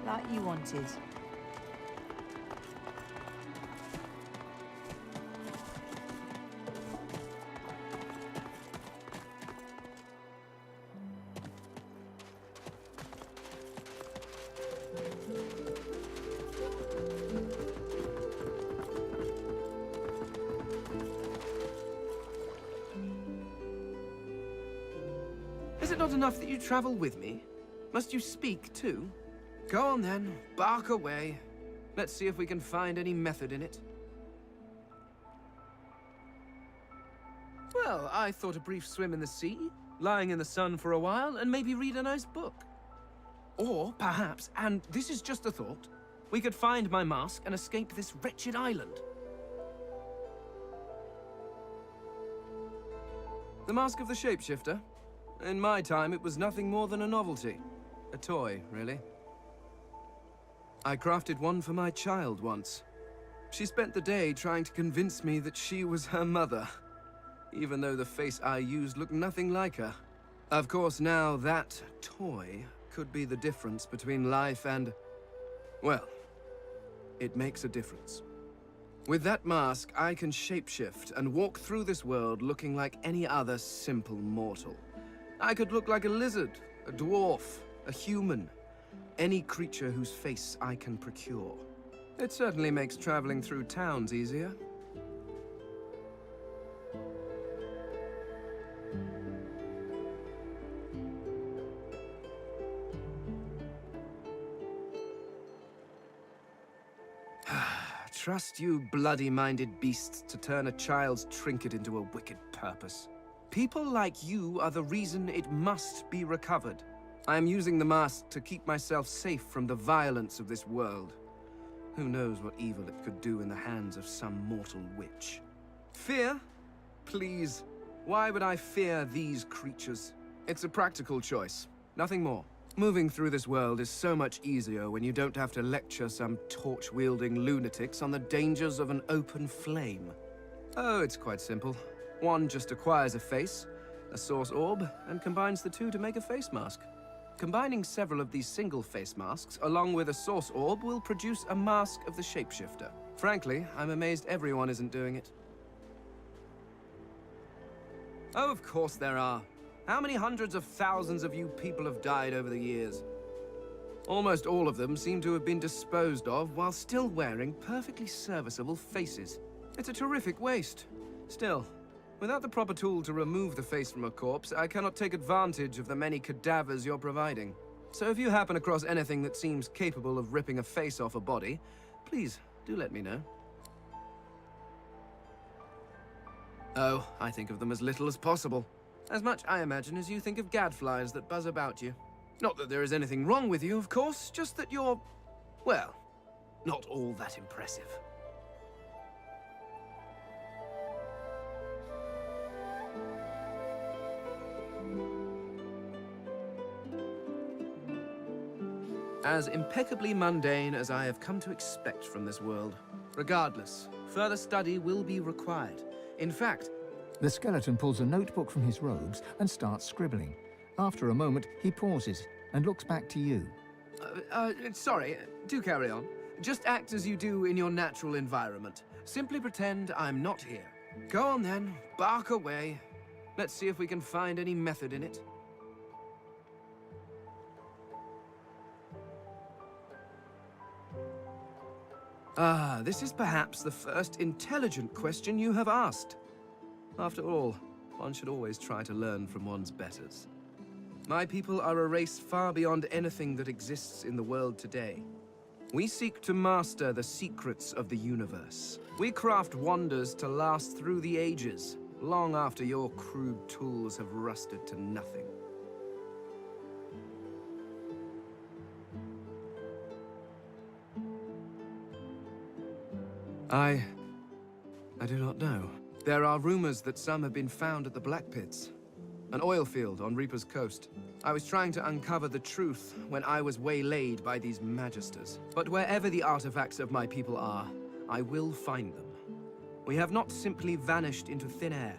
like you wanted. Is it not enough that you travel with me? Must you speak too? Go on then, bark away. Let's see if we can find any method in it. Well, I thought a brief swim in the sea, lying in the sun for a while, and maybe read a nice book. Or perhaps, and this is just a thought, we could find my mask and escape this wretched island. The Mask of the Shapeshifter? In my time, it was nothing more than a novelty. A toy, really. I crafted one for my child once. She spent the day trying to convince me that she was her mother, even though the face I used looked nothing like her. Of course, now that toy could be the difference between life and... well, it makes a difference. With that mask, I can shapeshift and walk through this world looking like any other simple mortal. I could look like a lizard, a dwarf, a human, any creature whose face I can procure. It certainly makes traveling through towns easier. Trust you bloody-minded beasts to turn a child's trinket into a wicked purpose. People like you are the reason it must be recovered. I am using the mask to keep myself safe from the violence of this world. Who knows what evil it could do in the hands of some mortal witch. Fear? Please. Why would I fear these creatures? It's a practical choice, nothing more. Moving through this world is so much easier when you don't have to lecture some torch-wielding lunatics on the dangers of an open flame. Oh, it's quite simple. One just acquires a face, a source orb, and combines the two to make a face mask. Combining several of these single face masks along with a source orb will produce a mask of the shapeshifter. Frankly, I'm amazed everyone isn't doing it. Oh, of course there are. How many hundreds of thousands of you people have died over the years? Almost all of them seem to have been disposed of while still wearing perfectly serviceable faces. It's a terrific waste. Still, without the proper tool to remove the face from a corpse, I cannot take advantage of the many cadavers you're providing. So if you happen across anything that seems capable of ripping a face off a body, please do let me know. Oh, I think of them as little as possible. As much, I imagine, as you think of gadflies that buzz about you. Not that there is anything wrong with you, of course, just that you're, well, not all that impressive. As impeccably mundane as I have come to expect from this world. Regardless, further study will be required. In fact, the skeleton pulls a notebook from his robes and starts scribbling. After a moment, he pauses and looks back to you. Sorry, do carry on. Just act as you do in your natural environment. Simply pretend I'm not here. Go on then, bark away. Let's see if we can find any method in it. Ah, this is perhaps the first intelligent question you have asked. After all, one should always try to learn from one's betters. My people are a race far beyond anything that exists in the world today. We seek to master the secrets of the universe. We craft wonders to last through the ages, long after your crude tools have rusted to nothing. I do not know. There are rumors that some have been found at the Black Pits, an oil field on Reaper's Coast. I was trying to uncover the truth when I was waylaid by these Magisters. But wherever the artifacts of my people are, I will find them. We have not simply vanished into thin air.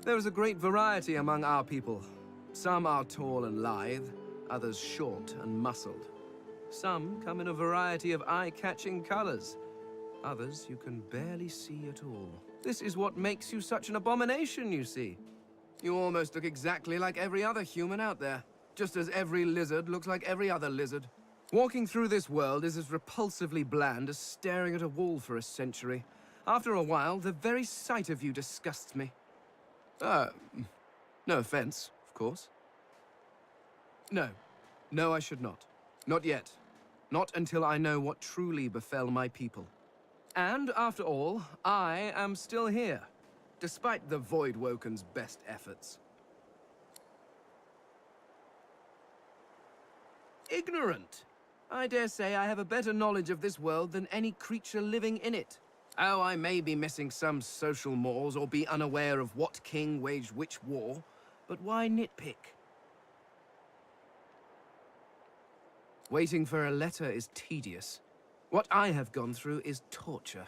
There is a great variety among our people. Some are tall and lithe, others short and muscled. Some come in a variety of eye-catching colors. Others you can barely see at all. This is what makes you such an abomination, you see. You almost look exactly like every other human out there, just as every lizard looks like every other lizard. Walking through this world is as repulsively bland as staring at a wall for a century. After a while, the very sight of you disgusts me. No offense, of course. No. No, I should not. Not yet. Not until I know what truly befell my people. And, after all, I am still here, despite the Voidwoken's best efforts. Ignorant! I dare say I have a better knowledge of this world than any creature living in it. Oh, I may be missing some social mores or be unaware of what king waged which war, but why nitpick? Waiting for a letter is tedious. What I have gone through is torture.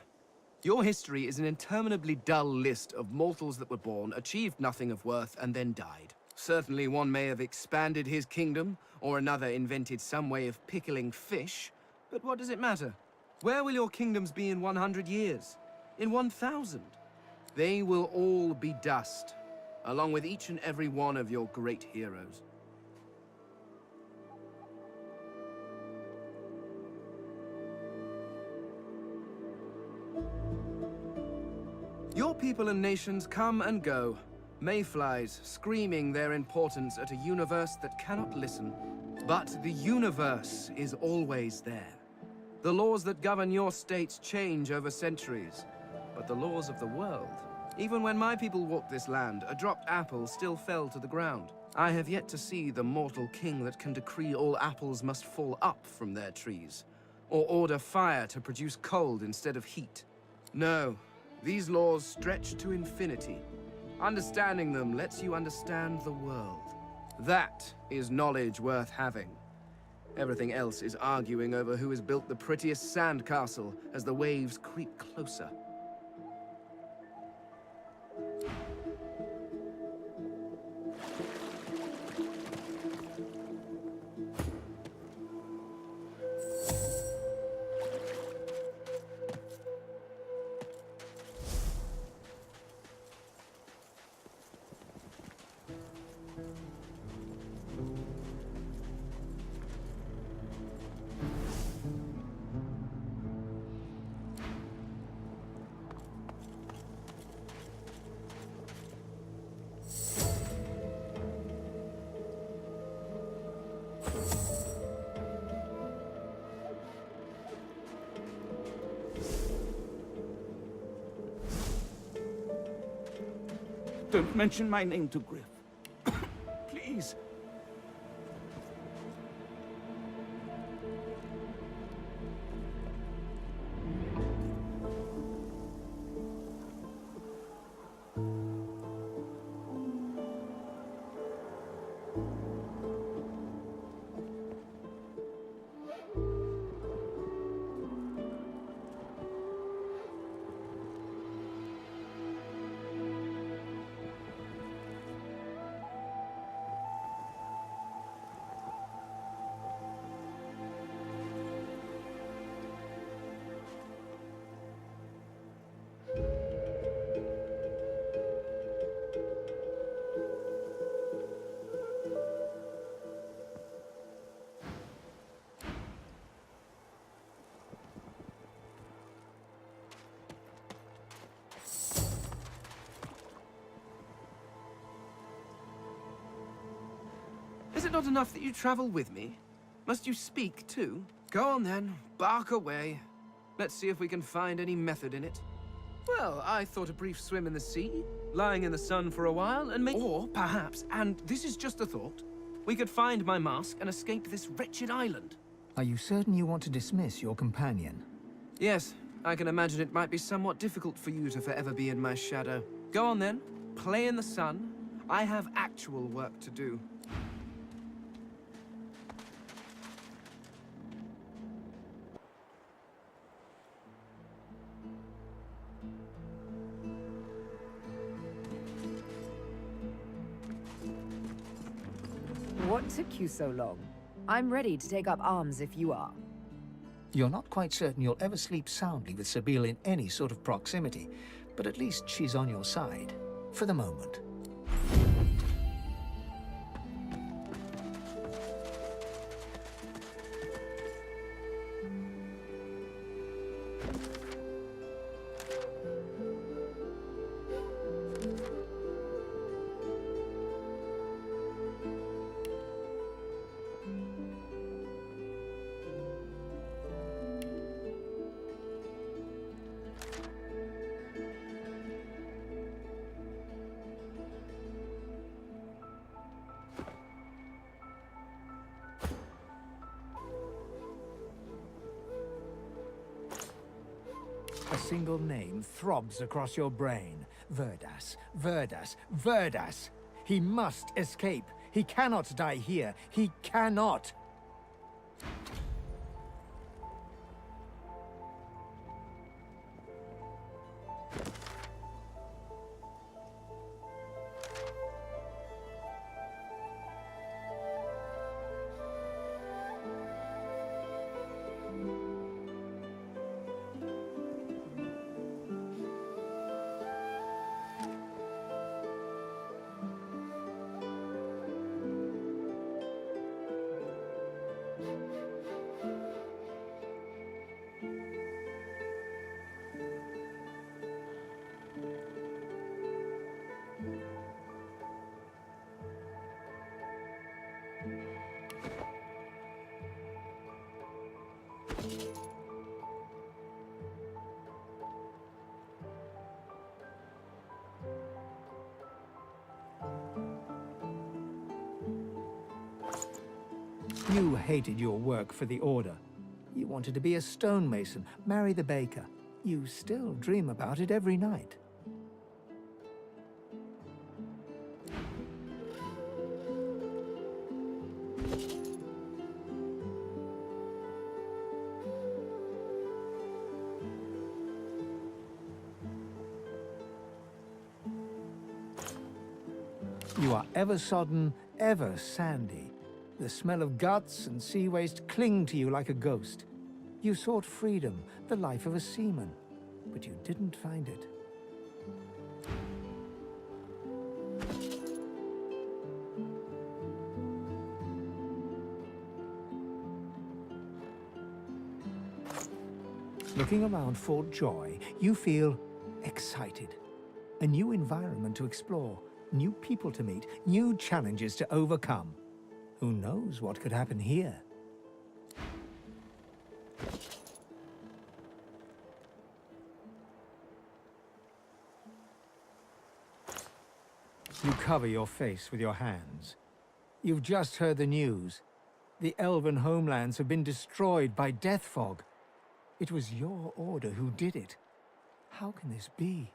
Your history is an interminably dull list of mortals that were born, achieved nothing of worth, and then died. Certainly one may have expanded his kingdom, or another invented some way of pickling fish, but what does it matter? Where will your kingdoms be in 100 years? In 1,000? They will all be dust, along with each and every one of your great heroes. Your people and nations come and go, mayflies screaming their importance at a universe that cannot listen. But the universe is always there. The laws that govern your states change over centuries, but the laws of the world... Even when my people walked this land, a dropped apple still fell to the ground. I have yet to see the mortal king that can decree all apples must fall up from their trees, or order fire to produce cold instead of heat. No. These laws stretch to infinity. Understanding them lets you understand the world. That is knowledge worth having. Everything else is arguing over who has built the prettiest sandcastle as the waves creep closer. Don't mention my name to Griff. Please. Is it not enough that you travel with me? Must you speak too? Go on then, bark away. Let's see if we can find any method in it. Well, I thought a brief swim in the sea, lying in the sun for a while, and or perhaps, and this is just a thought, we could find my mask and escape this wretched island. Are you certain you want to dismiss your companion? Yes, I can imagine it might be somewhat difficult for you to forever be in my shadow. Go on then, play in the sun. I have actual work to do. What took you so long? I'm ready to take up arms if you are. You're not quite certain you'll ever sleep soundly with Sabine in any sort of proximity, but at least she's on your side, for the moment. A single name throbs across your brain. Verdas, Verdas, Verdas! He must escape. He cannot die here. He cannot! You hated your work for the Order. You wanted to be a stonemason, marry the baker. You still dream about it every night. You are ever sodden, ever sandy. The smell of guts and sea waste cling to you like a ghost. You sought freedom, the life of a seaman, but you didn't find it. Looking around Fort Joy, you feel excited. A new environment to explore, new people to meet, new challenges to overcome. Who knows what could happen here? You cover your face with your hands. You've just heard the news. The elven homelands have been destroyed by death fog. It was your order who did it. How can this be?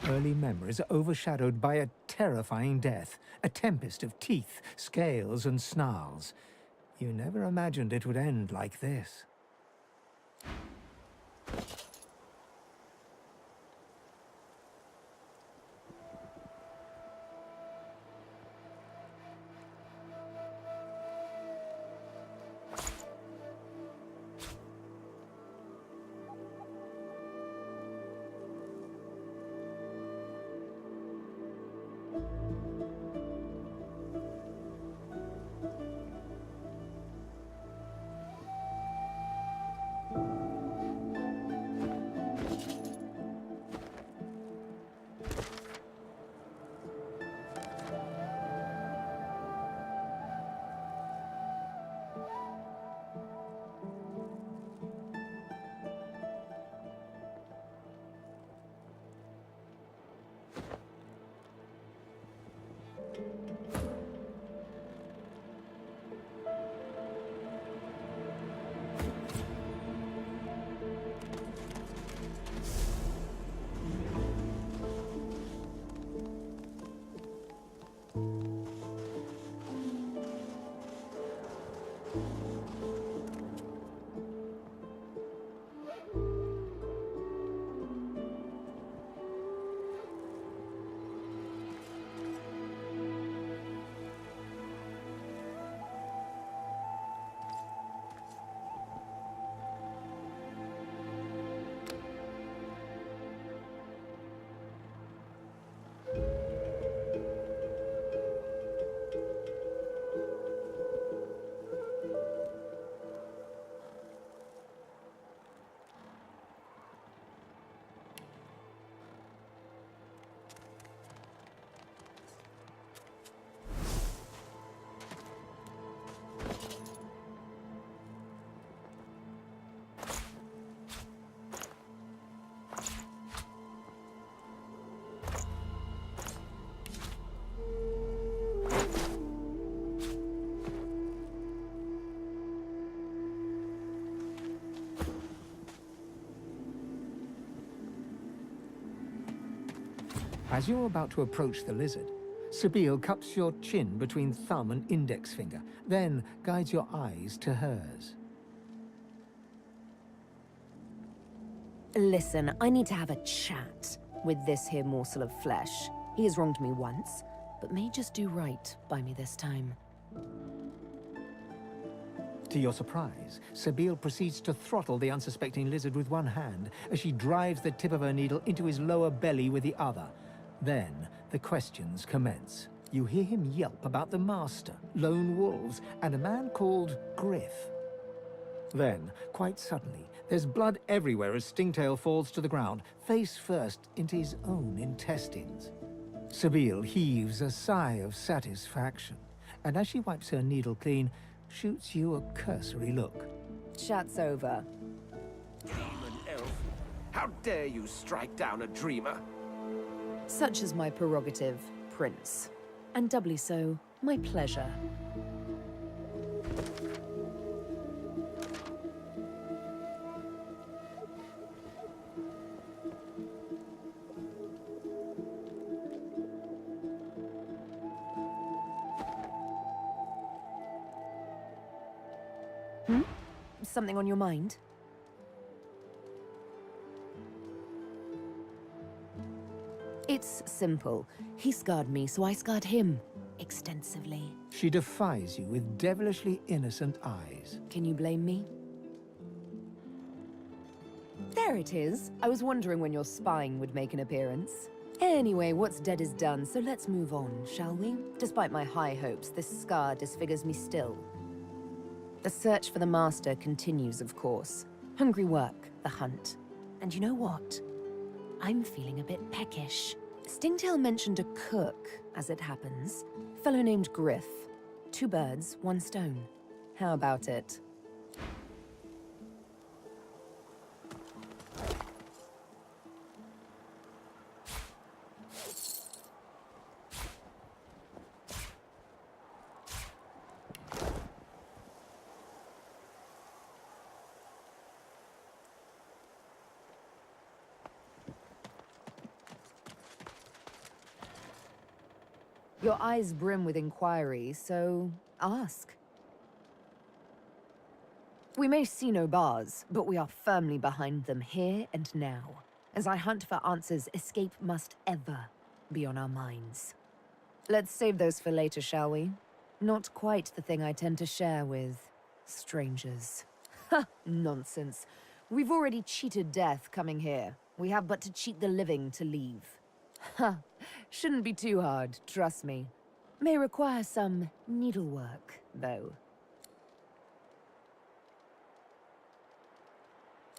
Early memories are overshadowed by a terrifying death, a tempest of teeth, scales, and snarls. You never imagined it would end like this. As you're about to approach the lizard, Sabine cups your chin between thumb and index finger, then guides your eyes to hers. Listen, I need to have a chat with this here morsel of flesh. He has wronged me once, but may just do right by me this time. To your surprise, Sabine proceeds to throttle the unsuspecting lizard with one hand as she drives the tip of her needle into his lower belly with the other. Then, the questions commence. You hear him yelp about the Master, lone wolves, and a man called Griff. Then, quite suddenly, there's blood everywhere as Stingtail falls to the ground, face first into his own intestines. Sabine heaves a sigh of satisfaction, and as she wipes her needle clean, shoots you a cursory look. Chat's over. Demon elf! How dare you strike down a dreamer? Such is my prerogative, Prince. And doubly so, my pleasure. Something on your mind? It's simple. He scarred me, so I scarred him. Extensively. She defies you with devilishly innocent eyes. Can you blame me? There it is. I was wondering when your spying would make an appearance. Anyway, what's dead is done, so let's move on, shall we? Despite my high hopes, this scar disfigures me still. The search for the Master continues, of course. Hungry work, the hunt. And you know what? I'm feeling a bit peckish. Stingtail mentioned a cook, as it happens. Fellow named Griff. 2 birds, 1 stone. How about it? Your eyes brim with inquiry, so ask. We may see no bars, but we are firmly behind them here and now. As I hunt for answers, escape must ever be on our minds. Let's save those for later, shall we? Not quite the thing I tend to share with strangers. Ha! Nonsense. We've already cheated death coming here. We have but to cheat the living to leave. Ha! Shouldn't be too hard, trust me. May require some needlework, though.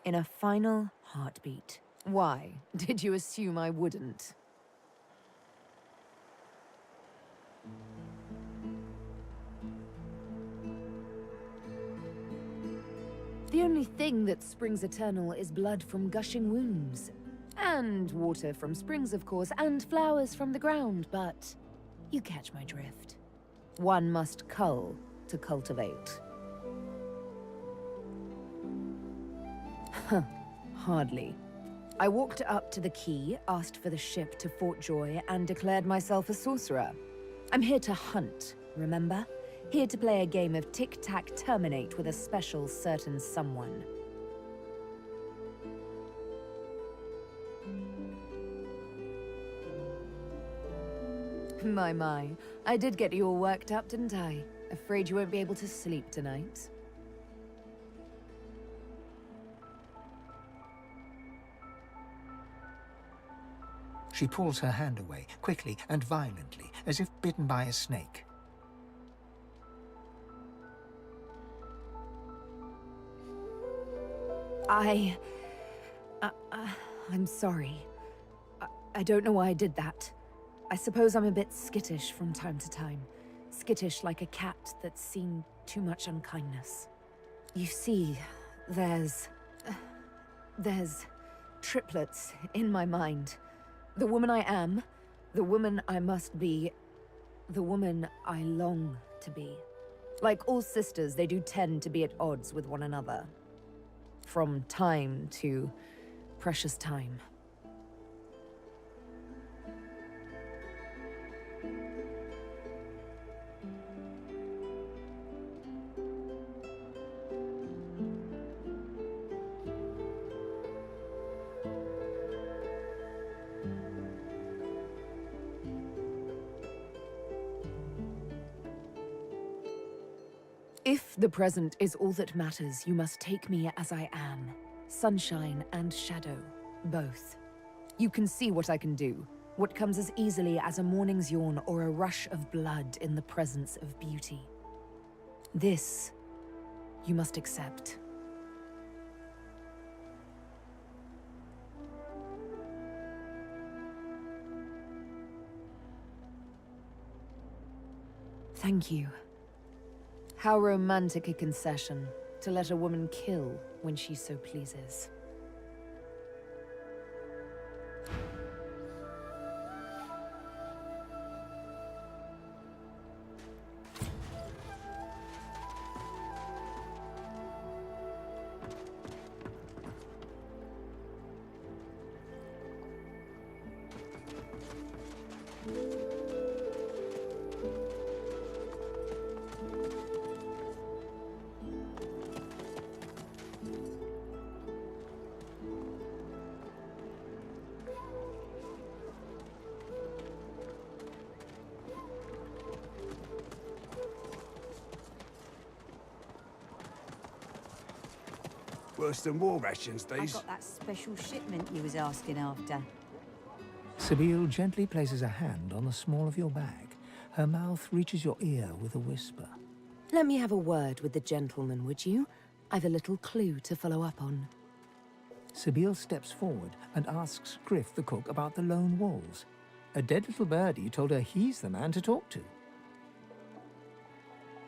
In a final heartbeat. Why? Did you assume I wouldn't? The only thing that springs eternal is blood from gushing wounds. And water from springs, of course, and flowers from the ground, but you catch my drift. One must cull to cultivate. Huh, hardly. I walked up to the quay, asked for the ship to Fort Joy, and declared myself a sorcerer. I'm here to hunt, remember? Here to play a game of tic-tac-terminate with a special certain someone. My. I did get you all worked up, didn't I? Afraid you won't be able to sleep tonight. She pulls her hand away, quickly and violently, as if bitten by a snake. I'm sorry. I don't know why I did that. I suppose I'm a bit skittish from time to time. Skittish like a cat that's seen too much unkindness. You see, there's triplets in my mind. The woman I am, the woman I must be, the woman I long to be. Like all sisters, they do tend to be at odds with one another. From time to precious time. If the present is all that matters, you must take me as I am. Sunshine and shadow, both. You can see what I can do. What comes as easily as a morning's yawn or a rush of blood in the presence of beauty. This, you must accept. Thank you. How romantic a concession, to let a woman kill when she so pleases. Worse than war rations, I these. got that special shipment you was asking after. Sabine gently places a hand on the small of your bag. Her mouth reaches your ear with a whisper. Let me have a word with the gentleman, would you? I've a little clue to follow up on. Sabine steps forward and asks Griff the cook about the lone wolves. A dead little birdie told her he's the man to talk to.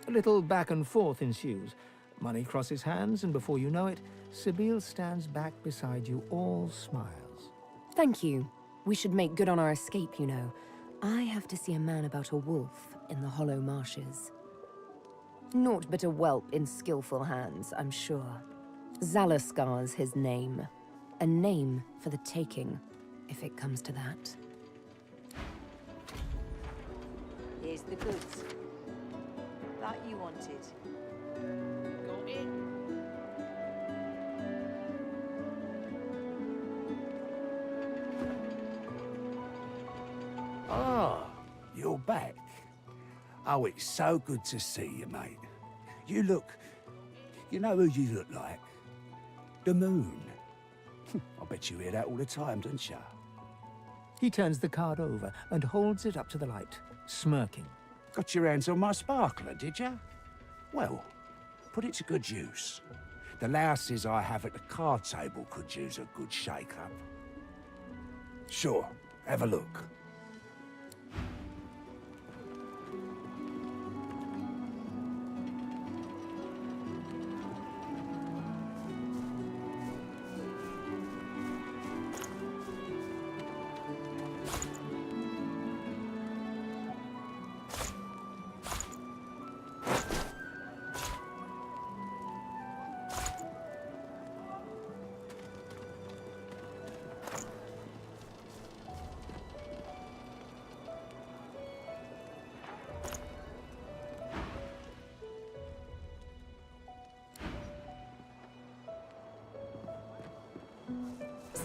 A little back and forth ensues. Money crosses hands, and before you know it, Sabine stands back beside you, all smiles. Thank you. We should make good on our escape, you know. I have to see a man about a wolf in the hollow marshes. Naught but a whelp in skillful hands, I'm sure. Zalaskar's his name. A name for the taking, if it comes to that. Here's the goods. That you wanted. Got it? Ah, you're back. Oh, it's so good to see you, mate. You know who you look like? The moon. I bet you hear that all the time, don't you? He turns the card over and holds it up to the light, smirking. Got your hands on my sparkler, did you? Well, put it to good use. The louses I have at the card table could use a good shake-up. Sure, have a look.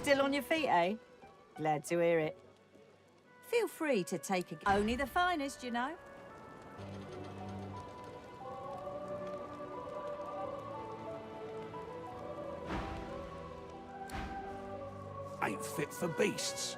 Still on your feet, eh? Glad to hear it. Feel free to take a... Only the finest, you know. Ain't fit for beasts.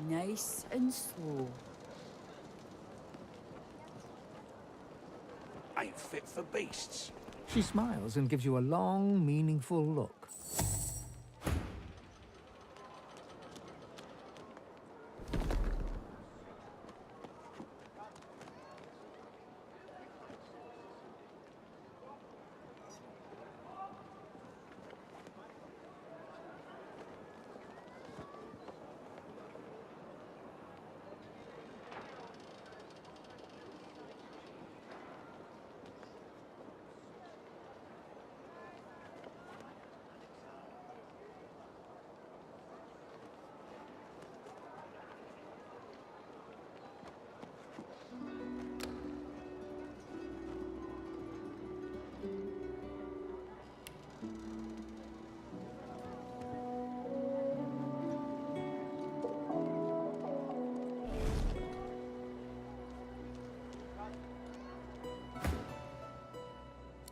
Nice and slow. Ain't fit for beasts. She smiles and gives you a long, meaningful look.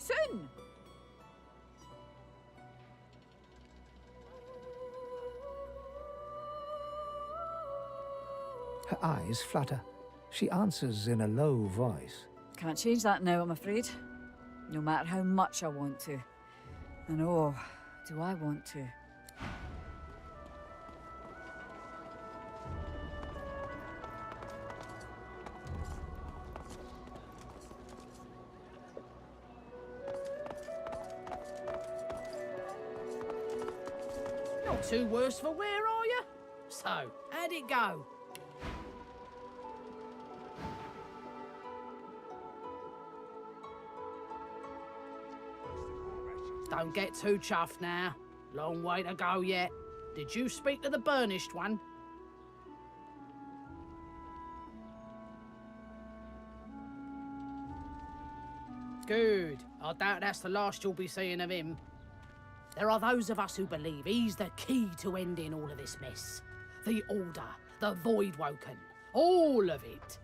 Soon! Her eyes flutter. She answers in a low voice. Can't change that now, I'm afraid. No matter how much I want to. And oh, do I want to. Not too worse for wear, are you? So, how'd it go? Don't get too chuffed now. Long way to go yet. Did you speak to the burnished one? Good. I doubt that's the last you'll be seeing of him. There are those of us who believe he's the key to ending all of this mess. The Order, the Void Woken, all of it.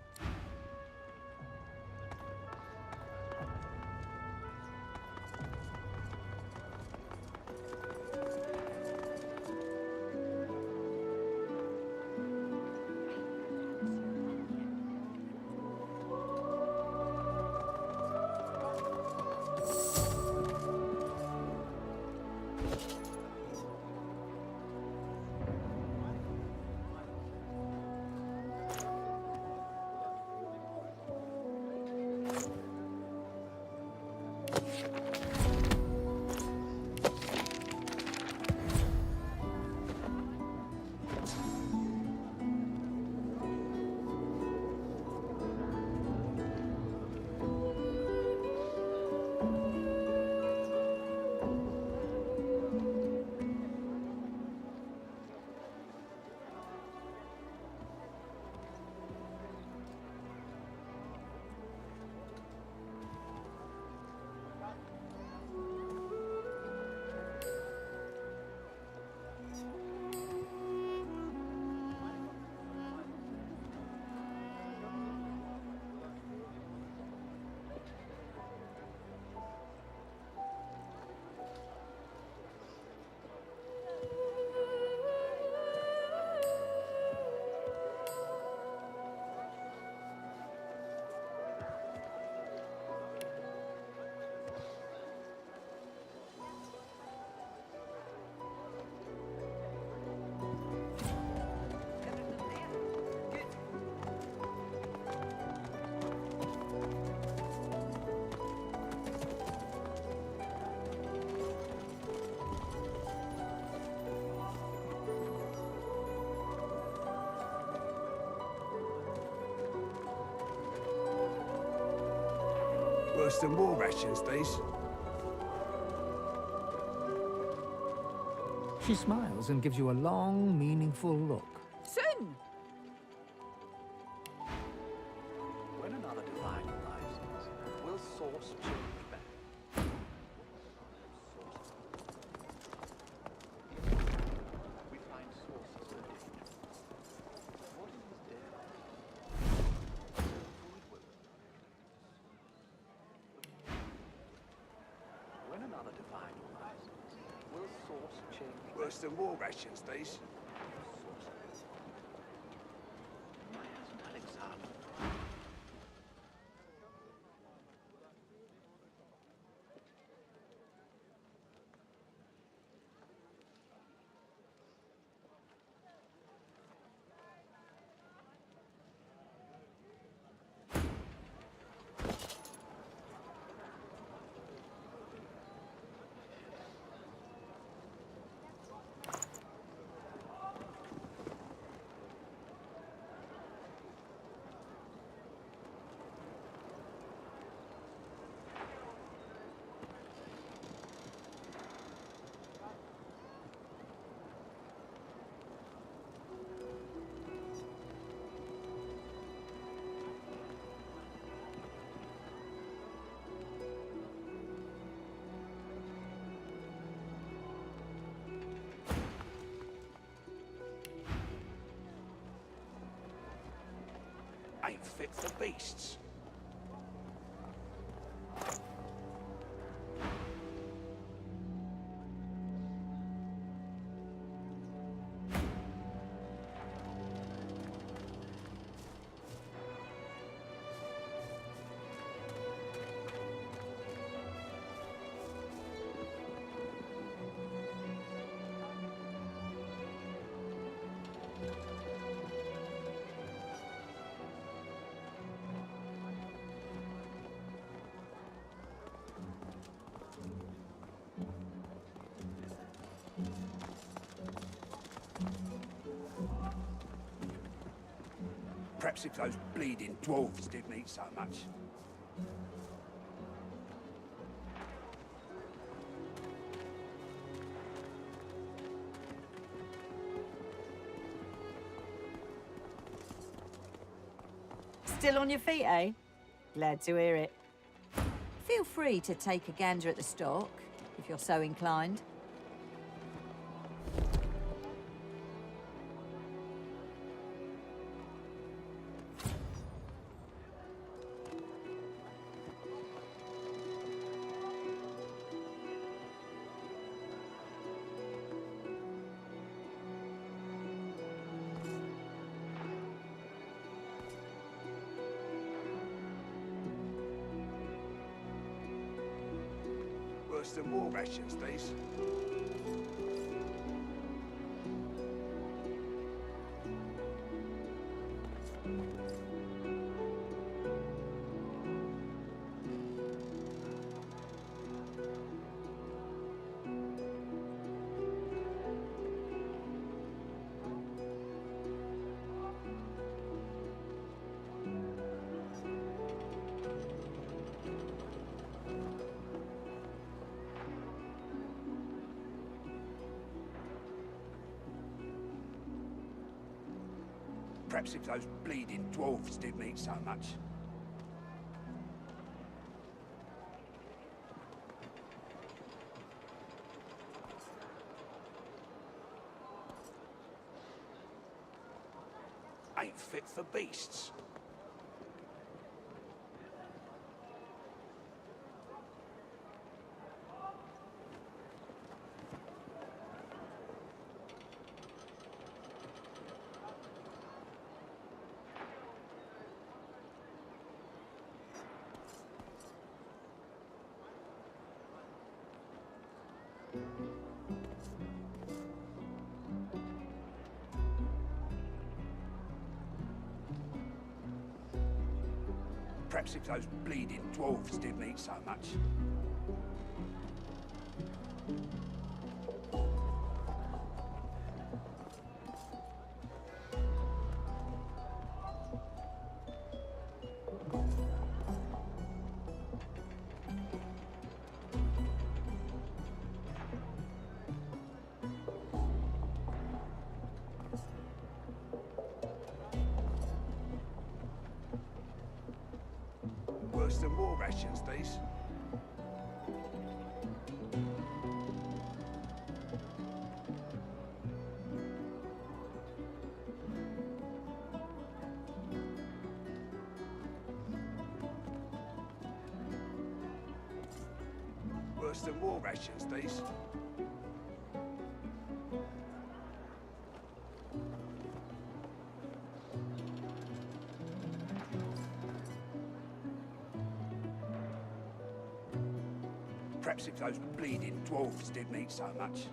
Worse than war rations, these. She smiles and gives you a long, meaningful look. Soon! When another divine arises, will source change back? We find sources so dangerous. What is his daring? When another divine arises, will source change back? Worse than war rations, these. Why hasn't Alexander? Ain't fit for beasts. Perhaps if those bleeding dwarves didn't eat so much. Still on your feet, eh? Glad to hear it. Feel free to take a gander at the stock, if you're so inclined. Worse than war rations, these. Perhaps if those bleeding dwarves didn't eat so much. Ain't fit for beasts. Perhaps if those bleeding dwarves didn't eat so much. more rations, these. Worse than war rations, these. Perhaps if those bleeding dwarves didn't eat so much.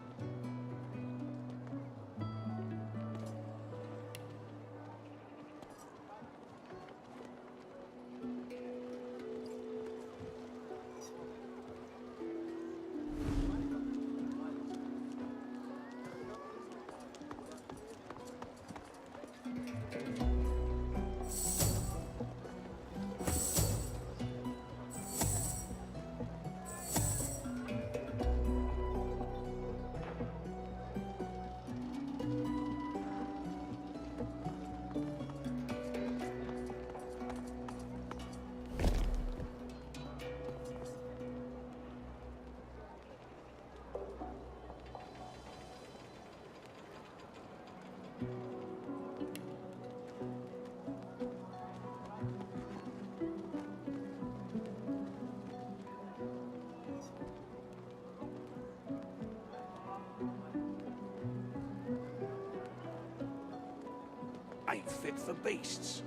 Ain't fit for beasts.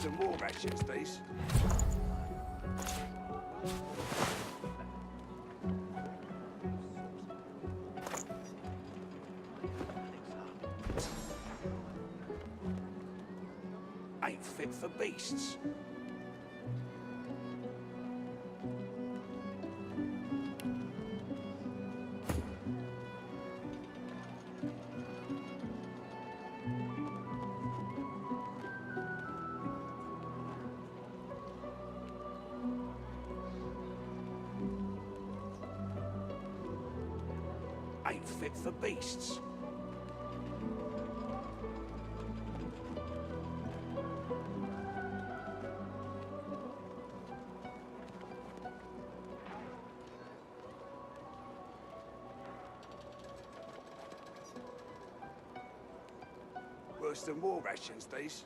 Some more rations, these. Ain't fit for beasts. Ain't fit for beasts. Worse than war rations, these.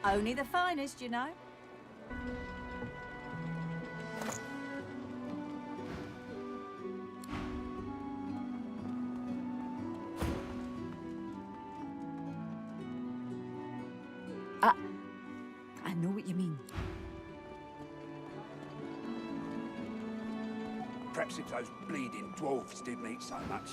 Only the finest, you know. I know what you mean. Perhaps if those bleeding dwarves didn't eat so much.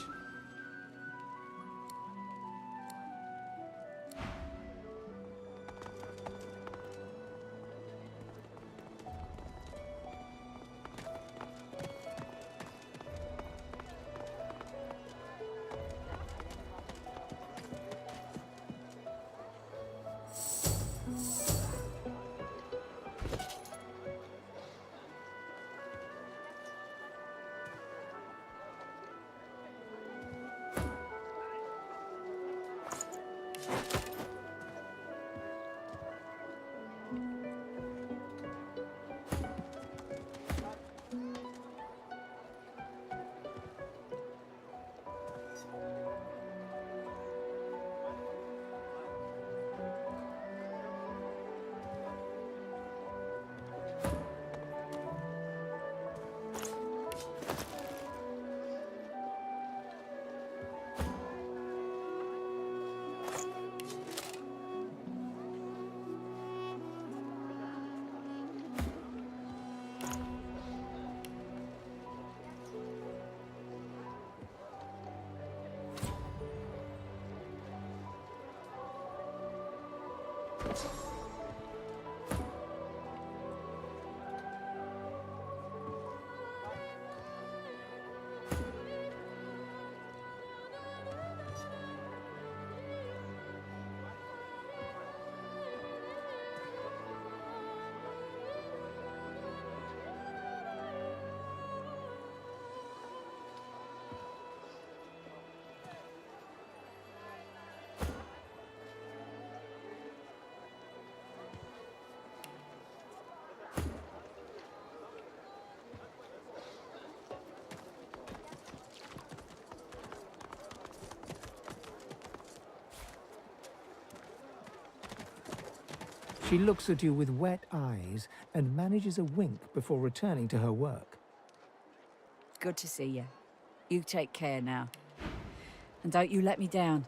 She looks at you with wet eyes and manages a wink before returning to her work. Good to see you. You take care now. And don't you let me down.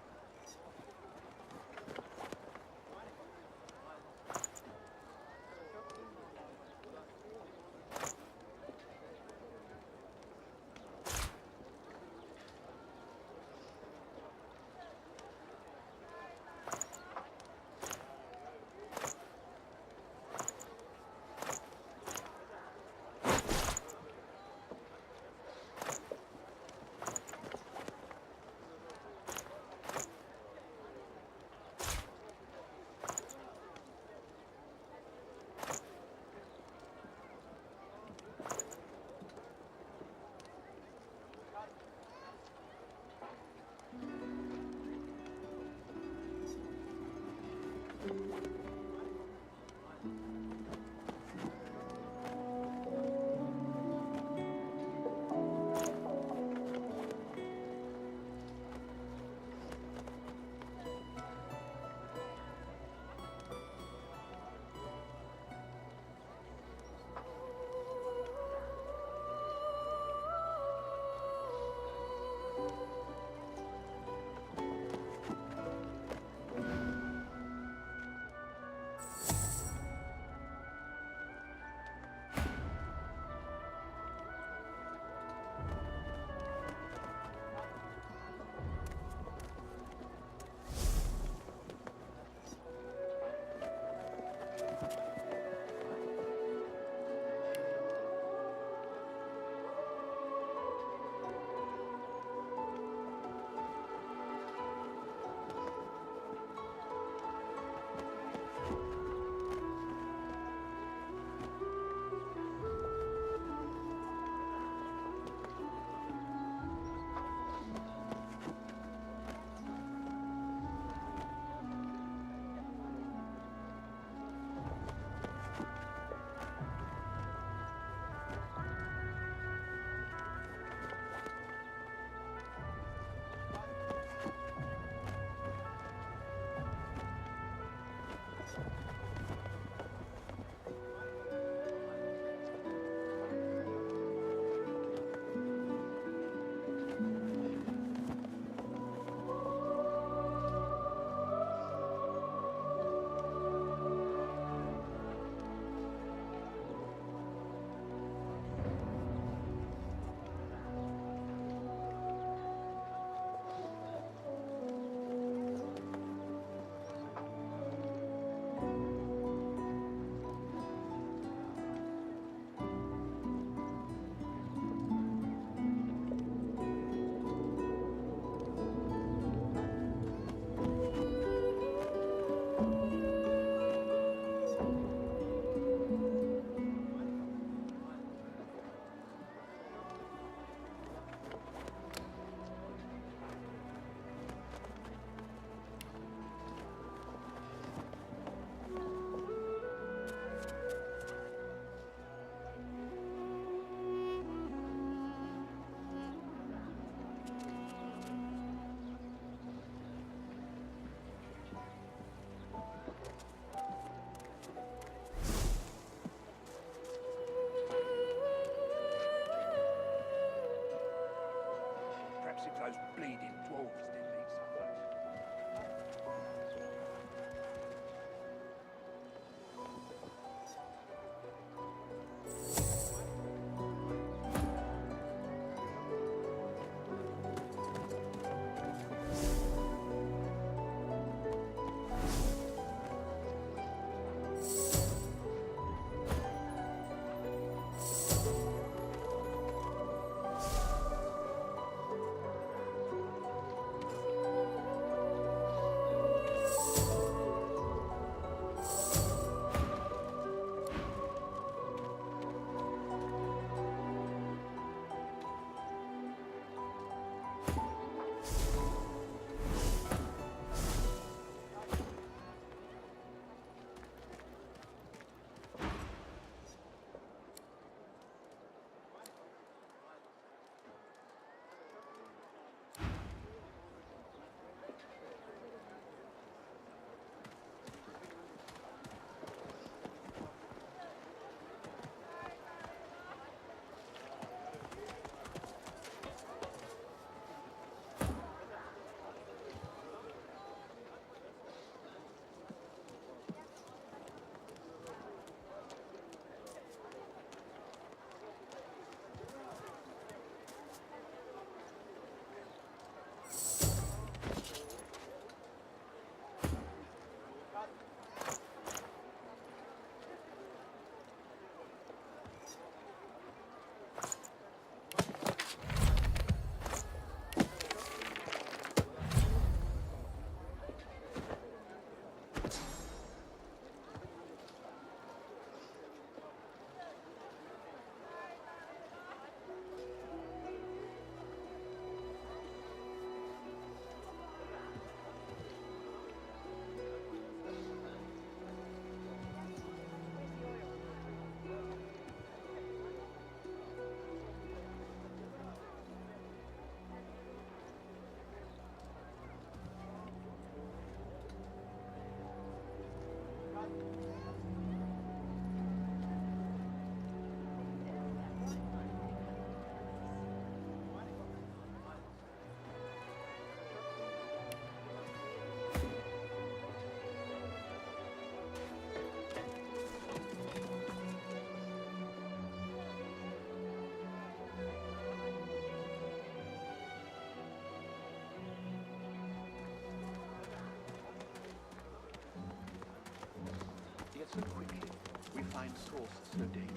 Yet so quickly we find sources so dangerous.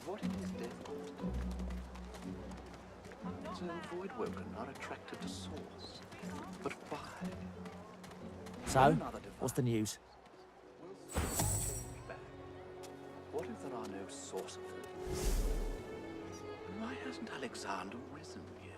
What it is death? So voidwoken are attracted to source. But why? So, what's the news? Will source change back? What if there are no source of them? And why hasn't Alexander risen yet?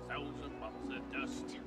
Thousand months of dust.